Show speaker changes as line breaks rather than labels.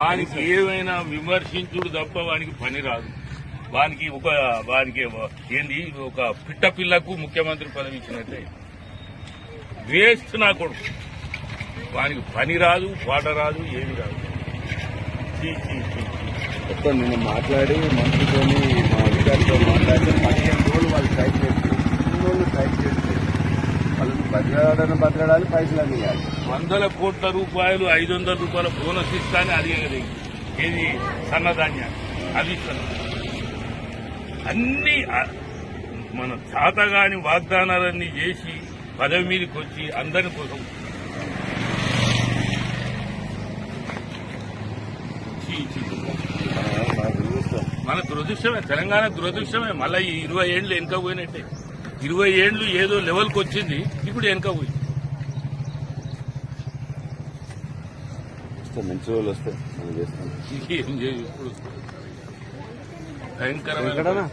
వానికి ఏమైనా విమర్శించుడు తప్ప వానికి పని రాదు. వానికి ఏంది ఒక పిట్ట పిల్లకు ముఖ్యమంత్రి పదవి ఇచ్చినట్టే వేస్ట్ నా కొడుకు. వానికి పని రాదు, పాట రాదు, ఏమి రాదు.
నేను మాట్లాడి మంత్రితోని మా అధికారితో మాట్లాడితే 15 రోజులు వాళ్ళు టైప్ చేస్తే 2 రోజులు టైప్ చేస్తే వాళ్ళని బతకడాలి, పైసలు అని ఇవ్వాలి.
100 కోట్ల రూపాయలు 500 రూపాయల బోనస్ ఇస్తానే అడిగేది. ఏది సన్నధాన్యాన్ని అది ఇస్తాను. అన్ని మన చాతగాని వాగ్దానాలన్నీ చేసి పదవి మీదకి వచ్చి అందరి కోసం మన దురదృష్టమే, తెలంగాణ దురదృష్టమే. మళ్ళీ ఈ 20 ఏళ్లు వెనుక పోయినట్టే. 20 ఏళ్లు ఏదో లెవెల్కి వచ్చింది, ఇప్పుడు వెనుక పోయింది.
మంచి రోజులు వస్తాయి మనం చేస్తాం.
ఏం చేయదు ఇప్పుడు భయంకరమైన